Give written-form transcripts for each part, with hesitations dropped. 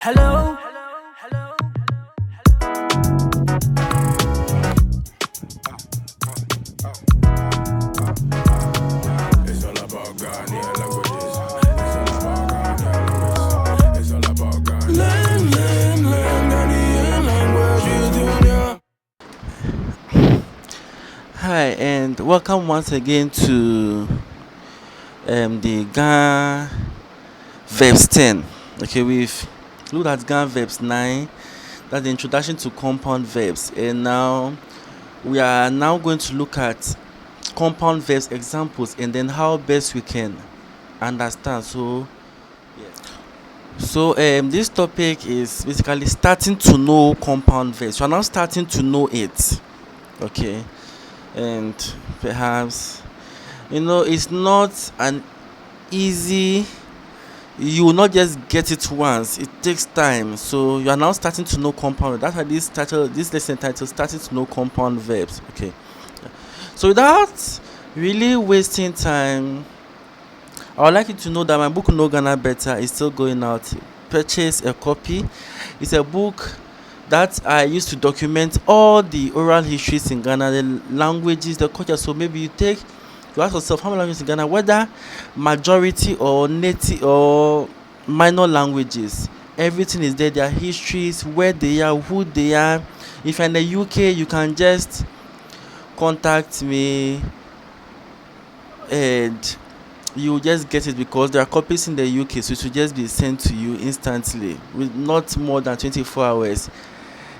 Hello. It's all about Ghanaian languages. It's all about Ghanaian languages. It's all about Ghanaian languages. Hi, and welcome once again to the Ga Verbs 10. Okay, we've looked at Ga Verbs 9, that's the introduction to compound verbs, and now we are now going to look at compound verbs examples and then how best we can understand. This topic is basically starting to know compound verbs. You are now starting to know it. Okay, and perhaps it's not an easy, you will not just get it once, it takes time. So you are now starting to know compound. That's why this lesson title, starting to know compound verbs. Okay, so without really wasting time, I would like you to know that my book Know Ghana Better is still going out. Purchase a copy. It's a book that I used to document all the oral histories in Ghana, the languages, the culture. So maybe you ask yourself, how many languages in Ghana, whether majority or native or minor languages, everything is there. Their histories, where they are, who they are. If you're in the UK, you can just contact me and you will just get it, because there are copies in the UK, so it will just be sent to you instantly with not more than 24 hours.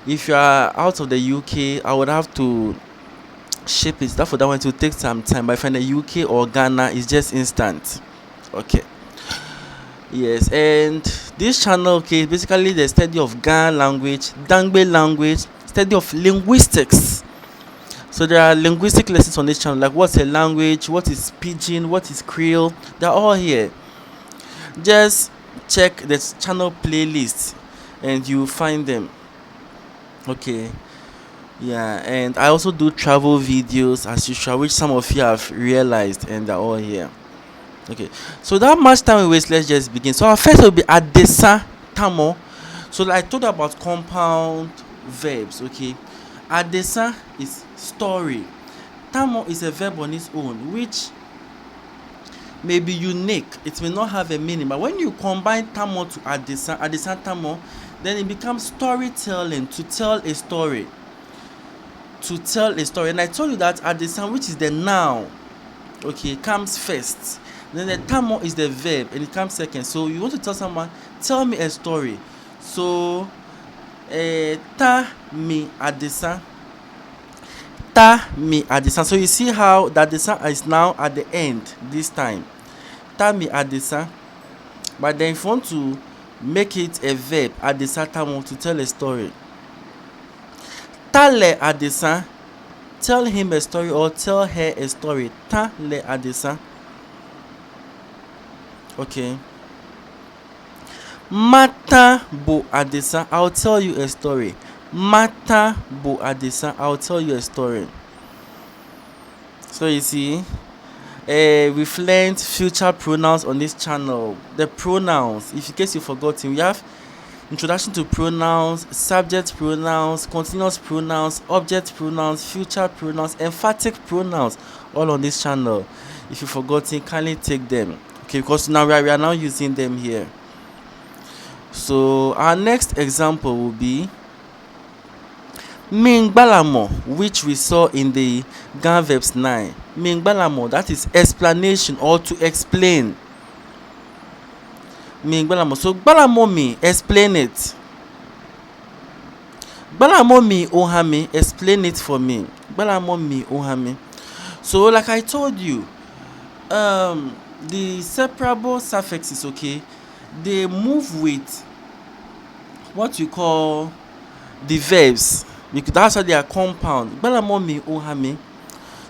If you are out of the UK, I would have to ship it. Therefore, that one will take some time. But if you're in the UK or Ghana, it's just instant. Okay. Yes, and this channel, okay, is basically the study of Ga language, Dangme language, study of linguistics. So there are linguistic lessons on this channel, like what's a language, what is pidgin, what is Creole. They're all here. Just check the channel playlist and you find them. Okay. Yeah, and I also do travel videos as usual, which some of you have realized, and they're all here. Okay, so without much time we waste, let's just begin. So our first will be Adesa Tamo. So I told you about compound verbs. Okay, Adesa is story. Tamo is a verb on its own, which may be unique. It may not have a meaning, but when you combine Tamo to Adesa Tamo, then it becomes storytelling, to tell a story. To tell a story. And I told you that Adesa, which is the noun, okay, comes first. Then the Tamo is the verb and it comes second. So you want to tell someone, tell me a story. So ta mi Adesa. Ta mi Adesa. So you see how the Adesa is now at the end this time. Ta mi Adesa. But then if you want to make it a verb, Adesa Tamo, to tell a story. Tale Adesa, tell him a story or tell her a story. Tale Adesa. Okay. Mata bo Adesa, I'll tell you a story. Mata bo Adesa, I'll tell you a story. So you see, we've learned future pronouns on this channel. The pronouns, if in case you've forgotten, we have introduction to pronouns, subject pronouns, continuous pronouns, object pronouns, future pronouns, emphatic pronouns, all on this channel. If you've forgotten, kindly take them. Okay, because now we are now using them here. So our next example will be Mingbalamo, which we saw in the Ga Verbs 9. Mingbalamo, that is explanation or to explain. Mingbalamo. So Gbalamo mi, explain it. Gbalamo mi ohami, explain it for me. Gbalamo mi ohami. So like I told you, the separable suffixes, okay, they move with what you call the verbs, because that's why they are compound. Gbalamo mi ohami.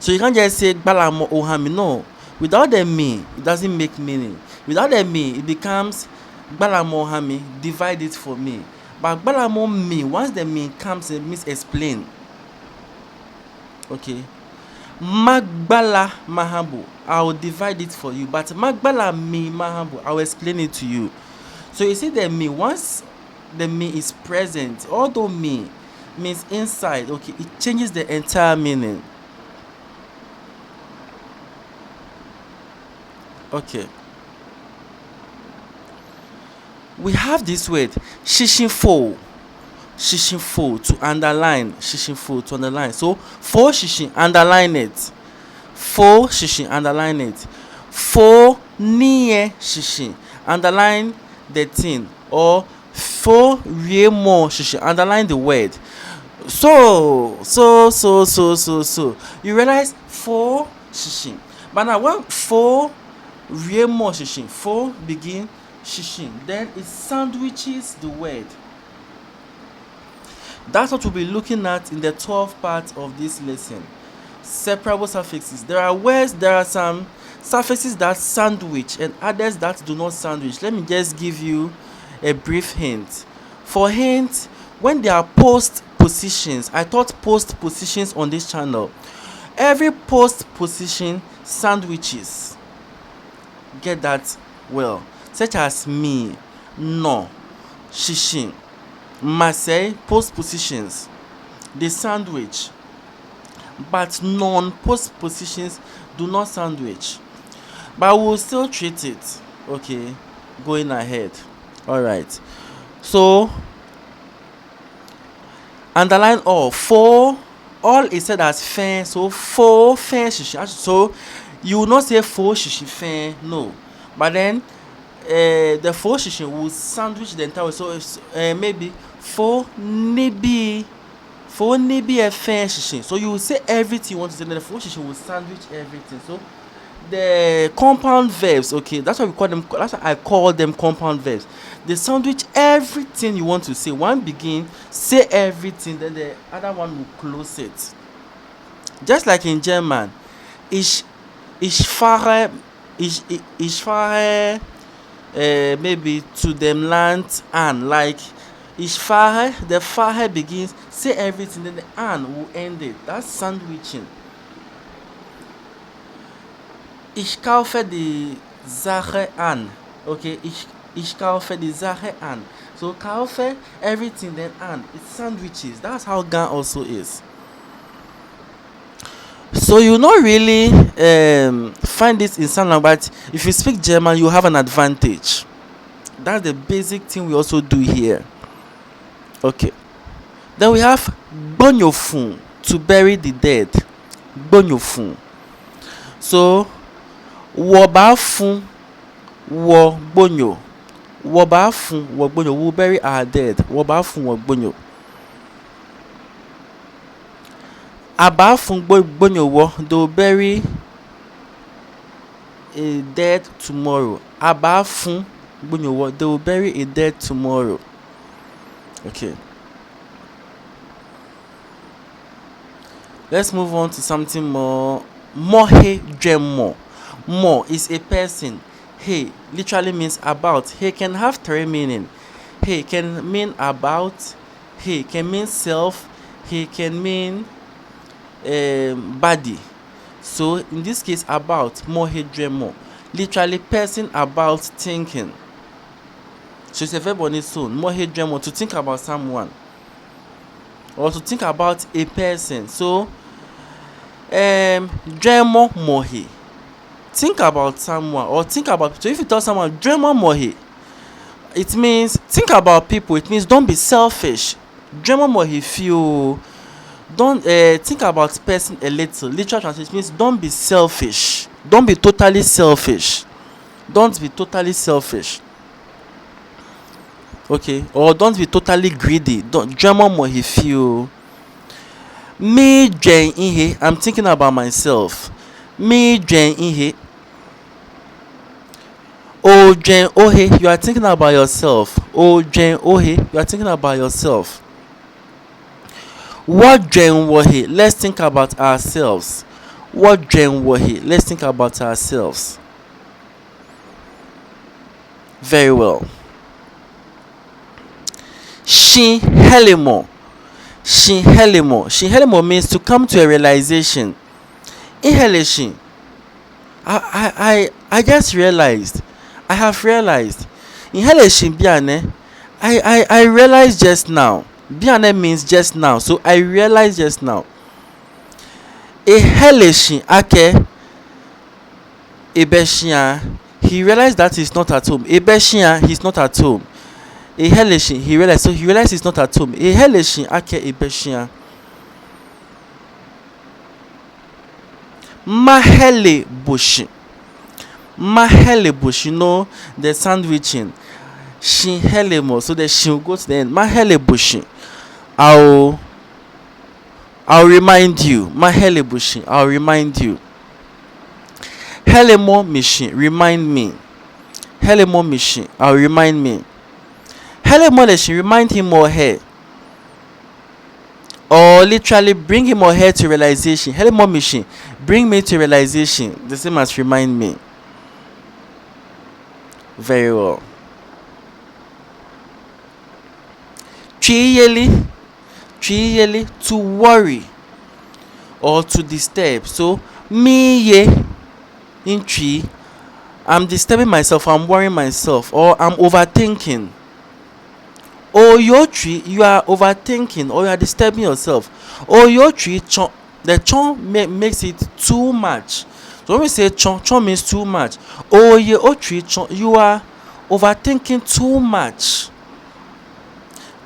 So you can't just say Gbalamo ohami. No, without the mi, it doesn't make meaning. Without the mi, it becomes Gbalamo ohami, divide it for me. But Gbalamo mi, once the mi comes, it means explain. Okay. Magbala mahabu, I will divide it for you. But Magbala mi mahabu, I will explain it to you. So you see the mi, once the me is present. Although me means inside, okay, it changes the entire meaning. Okay. We have this word shishinfo. Shishinfo to underline. Shishinfo to underline. So for shishin, underline it. For shishin, underline it. For niye shishin, underline the thing. Or for remo shishin, underline the word. So you realize for shishin. But now when for remo shishin, for begin shishin, then it sandwiches the word. That's what we'll be looking at in the 12th part of this lesson. Separable suffixes. There are some suffixes that sandwich and others that do not sandwich. Let me just give you a brief hint. For hint, when there are post positions, I taught post positions on this channel. Every post position sandwiches. Get that well. Such as me, no, shishin, Marseille, post positions, they sandwich, but non-post positions do not sandwich. But we'll still treat it. Okay, going ahead. All right. So underline all. For all is said as fin. So for fin shishi. So you will not say for shishi fin. No, but then the for shishi will sandwich the entire. So maybe for nibi a fin shishi. So you will say everything you want to say. Then the for shishi will sandwich everything. So the compound verbs, okay, that's why we call them. That's why I call them compound verbs. They sandwich everything you want to say. One begin, say everything, then the other one will close it. Just like in German, ich fahre, maybe zu dem Land an. Like ich fahre, the fahre begins, say everything, then the an will end it. That's sandwiching. Ich kaufe die Sache an. Okay, ich kaufe die Sache an. So kaufe, everything, then an. It's sandwiches. That's how Ga also is. So you not really find this in San, but if you speak German, you have an advantage. That's the basic thing we also do here. Okay. Then we have bonyofun, to bury the dead. Bonyofun. So wo ba fun wo gbonyo. Wo ba fun wo gbonyo. We bury our dead. Wo ba fun wo gbonyo. Aba fun gbonyo wo. They will bury a dead tomorrow. Aba fun gbonyo wo. They will bury a dead tomorrow. Okay. Let's move on to something more. Mohe Dremo. Mo is a person. He literally means about. He can have three meaning. He can mean about. He can mean self. He can mean body. So in this case, about. Mohe Dremo. Literally person about thinking. So it's a verb on its own. Mohe Dremo, to think about someone. Or to think about a person. So Dremo Mohe. Think about someone, or think about. So if you tell someone Dremo Mohe, it means think about people. It means don't be selfish. Dremo Mohe, feel. Don't think about person a little. Literal translation means don't be selfish. Don't be totally selfish. Don't be totally selfish. Okay, or don't be totally greedy. Don't Dremo Mohe, feel. Me Jane Ihe, I'm thinking about myself. Me Jane Ihe. Oh Jane Ohe, you are thinking about yourself. Oh Jane Ohe, you are thinking about yourself. What Jane Wohe, let's think about ourselves. What Jane Wohe, let's think about ourselves. Very well. Shin Helimo. Shin Helimo. Shin Helimo means to come to a realization. Inhalation. I just realized. I have realized. Inhalation biane. I realized just now. Biane means just now. So I realized just now. Eheleshi ake ebeshia. He realized that he's not at home. Ebeshia, he's not at home. Eheleshi, he realized. So he realized he's not at home. Eheleshi ake ebeshia. Mahele bushi. Mahele bushi. You know the sandwiching. Shin helemo. So the shin will go to the end. Mahele bushi. I'll remind you. Mahele bushi. I'll remind you. Helemo mishi. Remind me. Helemo mishi. I'll remind me. Helemo leshi. Remind him or her. Or literally bring him or her to realization. Helemo mishi. Bring me to realization. The same as remind me. Very well. Chiyeli. Chiyeli. To worry. Or to disturb. So, me ye. In tree. I'm disturbing myself. I'm worrying myself. Or I'm overthinking. Or your tree. You are overthinking. Or you are disturbing yourself. Or your tree. The chon makes it too much. So when we say chon means too much. Oh, you are overthinking too much.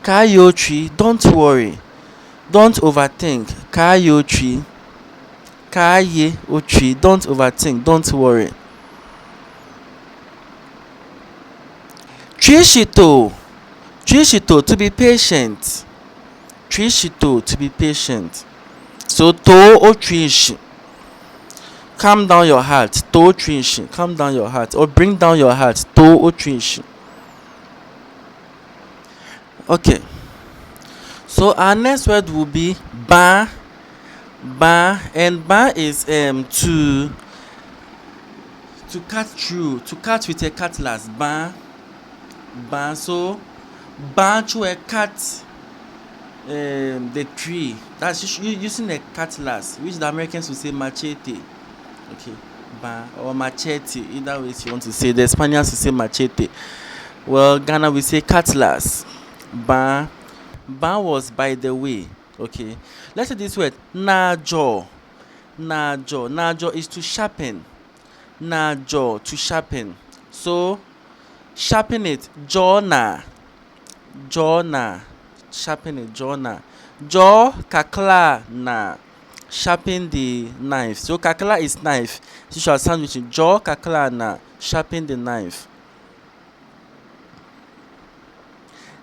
Kayotri, don't worry. Don't overthink. Kayotri. Kayotri, don't overthink. Don't worry. Trishito. Trishito, to be patient. Trishito, to be patient. So to o trish. Calm down your heart. To trish. Calm down your heart. Or bring down your heart. To o trish. Okay. So our next word will be ba. Ba. And ba is to cut through. To cut with a cutlass. Ba. Ba. So ba through a cut. The tree. That's using a cutlass, which the Americans will say machete. Okay, ba or machete. Either way you want to say. The Spaniards will say machete. Well, Ghana will say cutlass. Ba. Ba was by the way. Okay. Let's say this word. Najo. Najo. Najo is to sharpen. Najo, to sharpen. So sharpen it. Jona. Jona. Sharpen it. Jona. Jo kakla na. Sharpen the knife. So kakla is knife. So shall sandwich. Jo kakla na. Sharpen the knife.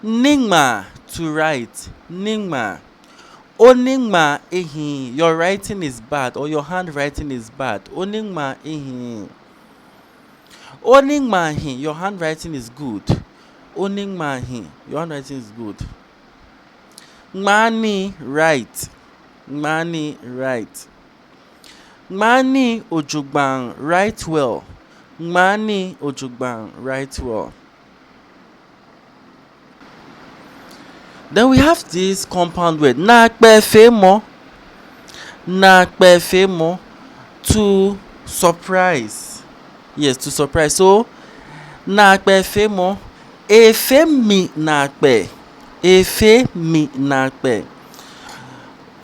Ningma, to write. Ningma. Oningma ehi. Your writing is bad, or your handwriting is bad. Oningma ehi. Oningma hi. Your handwriting is good. Oningma hi. Your handwriting is good. Ngmani, right. Ngmani, right. Ngmani ojugban, right well. Ngmani ojugban, right well. Then we have this compound word. Nakpefemo. Nakpefemo. To surprise. Yes, to surprise. So, nakpefemo. Efemi nakpe. Efemi nakpe.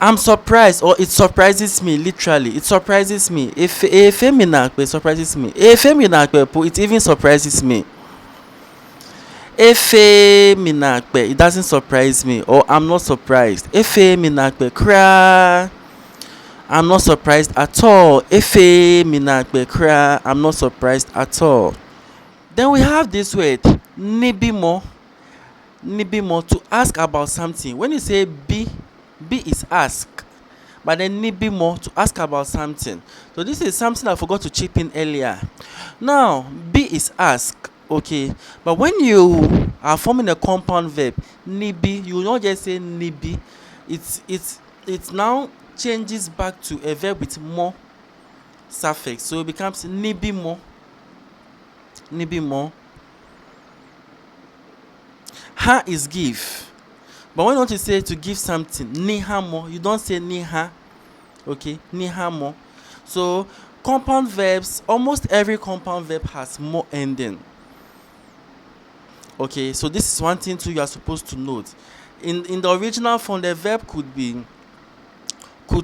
I'm surprised, or it surprises me, literally. It surprises me. Efemi nakpe surprises me. Efemi nakpe, it even surprises me. Efe minakpe, it doesn't surprise me, or I'm not surprised. Efe minakpe kra, I'm not surprised at all. Efe minakpe kra, I'm not surprised at all. Then we have this word nibimo. Nibimo, to ask about something. When you say be is ask, but then nibimo, to ask about something. So this is something I forgot to chip in earlier. Now be is ask. Okay, but when you are forming a compound verb, nibi, you will not just say nibi. It now changes back to a verb with more suffix, so it becomes nibimo. Nibimo. Ha is give, but when you want to say to give something, nihamo, you don't say niha. Okay, nihamo. So compound verbs, almost every compound verb has more ending. Okay, so this is one thing too you are supposed to note. In the original form, the verb could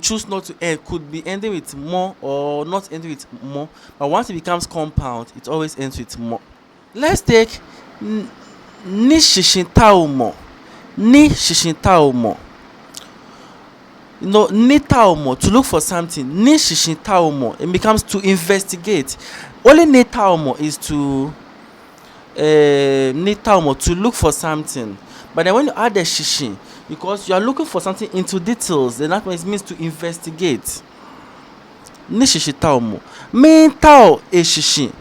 choose not to end, could be ending with more or not ending with more, but once it becomes compound, it always ends with more. Let's take ni shishinta omo. Ni shishinta omo. Nita omo, to look for something. Ni shishinta omo, it becomes to investigate. Only nita omo is to nita omo, to look for something. But then when you add the shishin, because you are looking for something into details, then that means to investigate. Ni shishita omo. Me tao e shishin.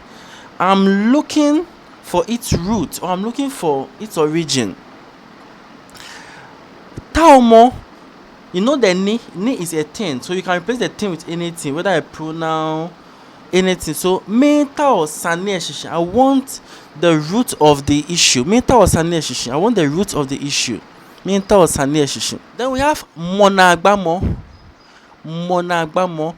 I'm looking for its root, or I'm looking for its origin. Taomo, the ni is a thing, so you can replace the thing with anything, whether a pronoun, anything. So meta or sane shishin, I want the root of the issue. Meta or sane shishin, I want the root of the issue. Meta or sane shishin. Then we have monagbamo. Monagbamo.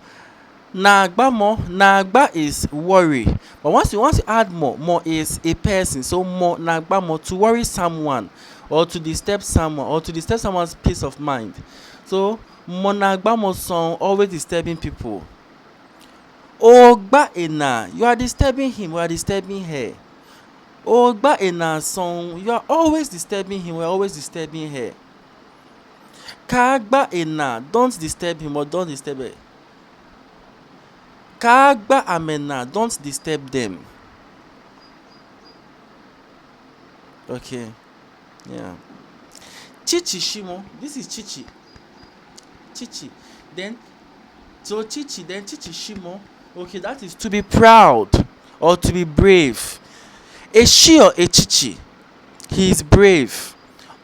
Nagba is worry, but once you add more is a person. So more nagbamo, to worry someone, or to disturb someone, or to disturb someone's peace of mind. So monagbamo song, always disturbing people. Ogba ena, you are disturbing him, you are disturbing her. Ogba ena song, you are always disturbing him, you are always disturbing her. Kagba ena, don't disturb him or don't disturb her. Kagba amena, don't disturb them. Okay, yeah. Chichi shimo, this is chichi. Chichi, then chichi, then chichi shimo. Okay, that is to be proud or to be brave. A she or a chichi, he is brave,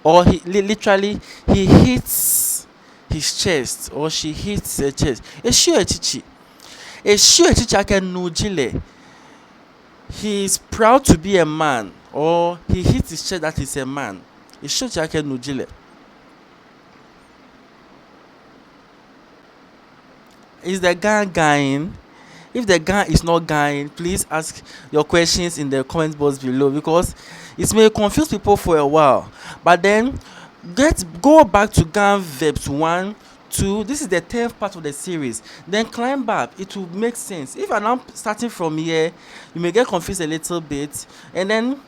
or he literally he hits his chest, or she hits her chest. A she or a chichi. A she or a chichi can nujile. He is proud to be a man, or he hits his chest that is a man. A she or a chichi can nujile. Is the Gan guying? If the Gan is not guying, please ask your questions in the comment box below, because it may confuse people for a while. But then go back to Gan verbs 1, 2. This is the 10th part of the series. Then climb up. It will make sense. If you're now starting from here, you may get confused a little bit, and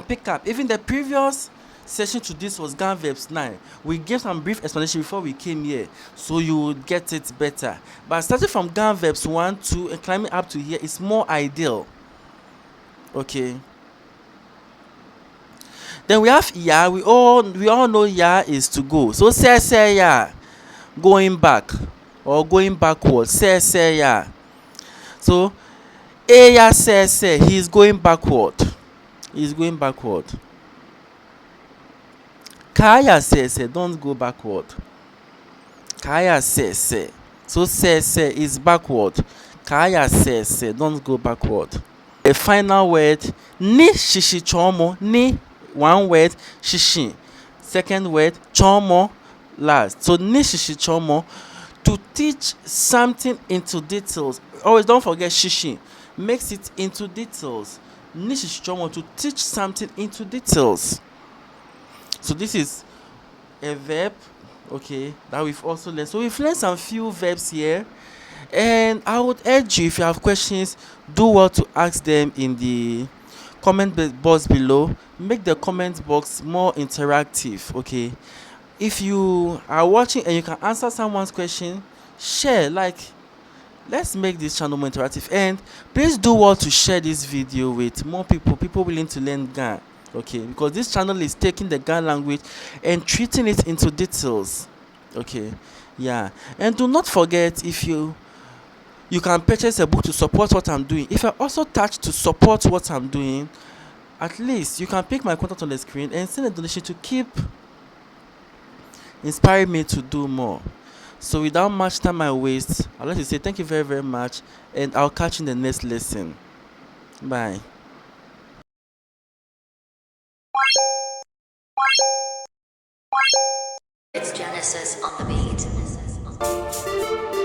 pick up. Even the previous session to this was Gan verbs 9. We gave some brief explanation before we came here, so you would get it better. But starting from Gan verbs 1, 2, and climbing up to here is more ideal. Okay. Then we have ya. We all know ya is to go. So say ya, going back or going backward. Say ya. So ya say he is going backward. He is going backward. Kaya say don't go backward. Kaya say. So say is backward. Kaya say don't go backward. The final word, ni shishi chomo. Ni, one word, shishi. Second word, chomo, last. So ni shishi chomo, to teach something into details. Always don't forget shishi. Makes it into details. Ni shishi chomo, to teach something into details. So this is a verb, okay, that we've also learned. So we've learned some few verbs here, and I would urge you, if you have questions, do well to ask them in the comment box below. Make the comment box more interactive. Okay, if you are watching and you can answer someone's question, share. Let's make this channel more interactive, and please do well to share this video with more people willing to learn Ga. Okay, because this channel is taking the Ga language and treating it into details. Okay, yeah. And do not forget, if you can purchase a book to support what I'm doing. If you're also touched to support what I'm doing, at least you can pick my contact on the screen and send a donation to keep inspiring me to do more. So without much time I waste, I'd like to say thank you very, very much, and I'll catch you in the next lesson. Bye. It's Genesis on the beat.